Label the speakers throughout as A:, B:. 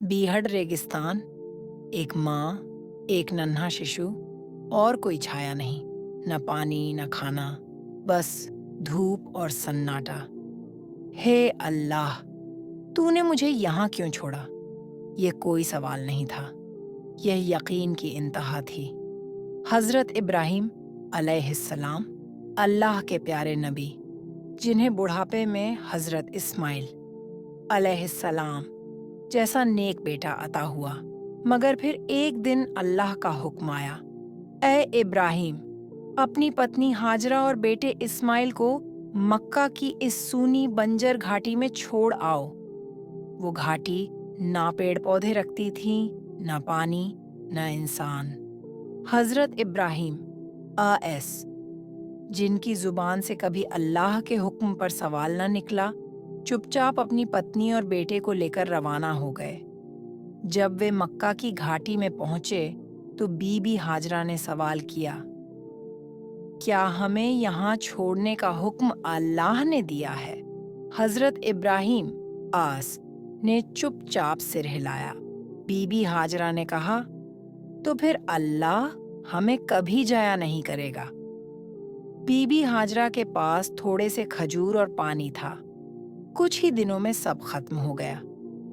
A: बीहड़ रेगिस्तान, एक माँ, एक नन्हा शिशु, और कोई छाया नहीं, न पानी न खाना, बस धूप और सन्नाटा। हे अल्लाह, तूने मुझे यहाँ क्यों छोड़ा? ये कोई सवाल नहीं था, यह यकीन की इंतहा थी। हज़रत इब्राहीम अलैहिस्सलाम, अल्लाह के प्यारे नबी, जिन्हें बुढ़ापे में हज़रत इस्माइल अलैहिस्सलाम जैसा नेक बेटा अता हुआ, मगर फिर एक दिन अल्लाह का हुक्म आया, ए इब्राहीम, अपनी पत्नी हाजरा और बेटे इस्माइल को मक्का की इस सूनी बंजर घाटी में छोड़ आओ। वो घाटी ना पेड़ पौधे रखती थी, ना पानी, ना इंसान। हज़रत इब्राहीम आस, जिनकी जुबान से कभी अल्लाह के हुक्म पर सवाल न निकला, चुपचाप अपनी पत्नी और बेटे को लेकर रवाना हो गए। जब वे मक्का की घाटी में पहुंचे तो बीबी हाजरा ने सवाल किया, क्या हमें यहाँ छोड़ने का हुक्म अल्लाह ने दिया है? हज़रत इब्राहीम आस ने चुपचाप सिर हिलाया। बीबी हाजरा ने कहा, तो फिर अल्लाह हमें कभी जाया नहीं करेगा। बीबी हाजरा के पास थोड़े से खजूर और पानी था। कुछ ही दिनों में सब खत्म हो गया।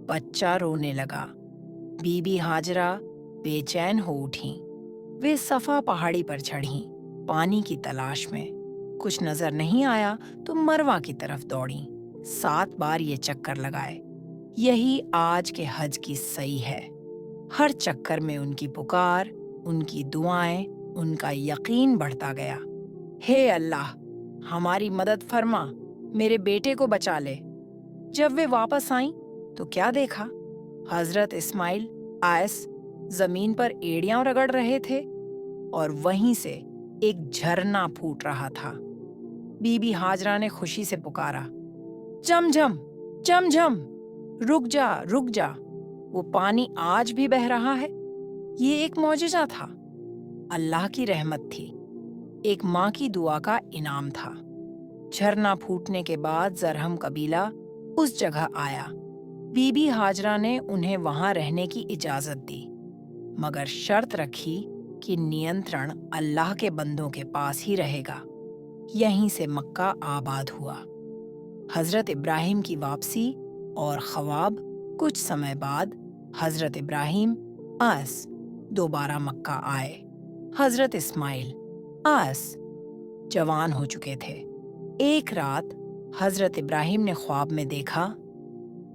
A: बच्चा रोने लगा। बीबी हाजरा बेचैन हो उठीं। वे सफ़ा पहाड़ी पर चढ़ीं, पानी की तलाश में। कुछ नजर नहीं आया तो मरवा की तरफ दौड़ीं। 7 बार ये चक्कर लगाए। यही आज के हज की सही है। हर चक्कर में उनकी पुकार, उनकी दुआएं, उनका यकीन बढ़ता गया। हे अल्लाह, हमारी मदद फरमा, मेरे बेटे को बचा ले। जब वे वापस आईं तो क्या देखा? हज़रत इस्माइल आयस जमीन पर एड़ियां रगड़ रहे थे और वहीं से एक झरना फूट रहा था। बीबी हाजरा ने खुशी से पुकारा, झमझम झमझम, रुक जा रुक जा। वो पानी आज भी बह रहा है। ये एक मौजिज़ा था, अल्लाह की रहमत थी, एक माँ की दुआ का इनाम था। झरना फूटने के बाद जरहम कबीला उस जगह आया। बीबी हाजरा ने उन्हें वहां रहने की इजाजत दी, मगर शर्त रखी कि नियंत्रण अल्लाह के बंदों के पास ही रहेगा। यहीं से मक्का आबाद हुआ। हज़रत इब्राहीम की वापसी और ख्वाब। कुछ समय बाद हज़रत इब्राहीम आस दोबारा मक्का आए। हज़रत इस्माइल आस जवान हो चुके थे। एक रात हज़रत इब्राहीम ने ख्वाब में देखा,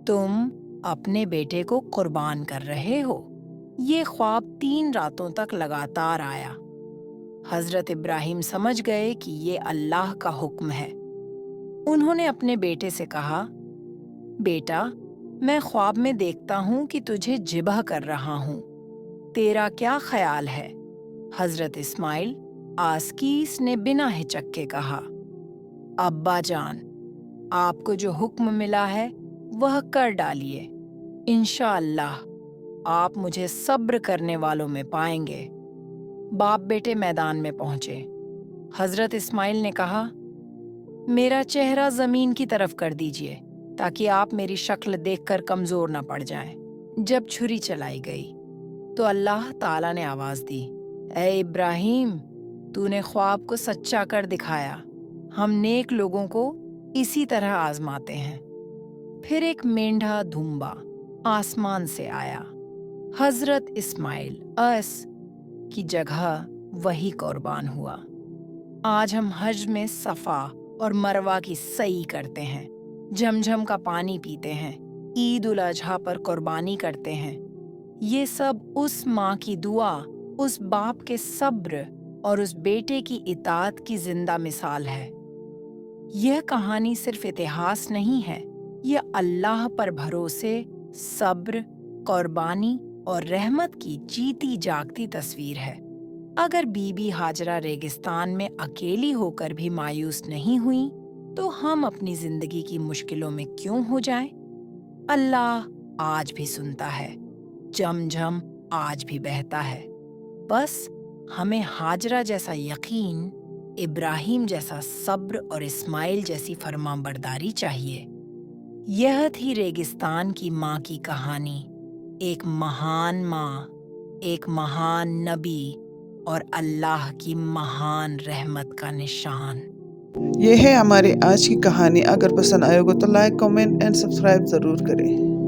A: तुम अपने बेटे को कुर्बान कर रहे हो। ये ख्वाब 3 रातों तक लगातार आया। हज़रत इब्राहीम समझ गए कि ये अल्लाह का हुक्म है। उन्होंने अपने बेटे से कहा, बेटा, मैं ख्वाब में देखता हूँ कि तुझे ज़िबह कर रहा हूँ, तेरा क्या ख्याल है? हज़रत इस्माइल आसकीस ने बिना हिचक के कहा, अब्बा जान, आपको जो हुक्म मिला है वह कर डालिए। इंशाअल्लाह आप मुझे सब्र करने वालों में पाएंगे। बाप बेटे मैदान में पहुंचे। हज़रत इस्माइल ने कहा, मेरा चेहरा ज़मीन की तरफ कर दीजिए ताकि आप मेरी शक्ल देखकर कमज़ोर न पड़ जाएं। जब छुरी चलाई गई तो अल्लाह ताला ने आवाज़ दी, ए इब्राहीम, तूने ख्वाब को सच्चा कर दिखाया। हम नेक लोगों को इसी तरह आजमाते हैं। फिर एक मेंढा धुम्बा आसमान से आया। हज़रत इस्माइल अस की जगह वही कुर्बान हुआ। आज हम हज में सफ़ा और मरवा की सई करते हैं, झमझम का पानी पीते हैं, ईद उल अजहा पर कुर्बानी करते हैं। ये सब उस माँ की दुआ, उस बाप के सब्र और उस बेटे की इताअत की जिंदा मिसाल है। यह कहानी सिर्फ इतिहास नहीं है, यह अल्लाह पर भरोसे, सब्र, कुर्बानी और रहमत की जीती जागती तस्वीर है। अगर बीबी हाजरा रेगिस्तान में अकेली होकर भी मायूस नहीं हुई, तो हम अपनी जिंदगी की मुश्किलों में क्यों हो जाएं? अल्लाह आज भी सुनता है, झमझम आज भी बहता है। बस हमें हाजरा जैसा यकीन, इब्राहीम जैसा सब्र और इस्माइल जैसी फरमाबरदारी चाहिए। यह थी रेगिस्तान की माँ की कहानी, ایک مہان ماں، ایک مہان نبی اور اللہ کی مہان رحمت کا نشان۔
B: یہ ہے ہماری آج کی کہانی۔ اگر پسند آئے گا تو لائک، کمنٹ اینڈ سبسکرائب ضرور کریں۔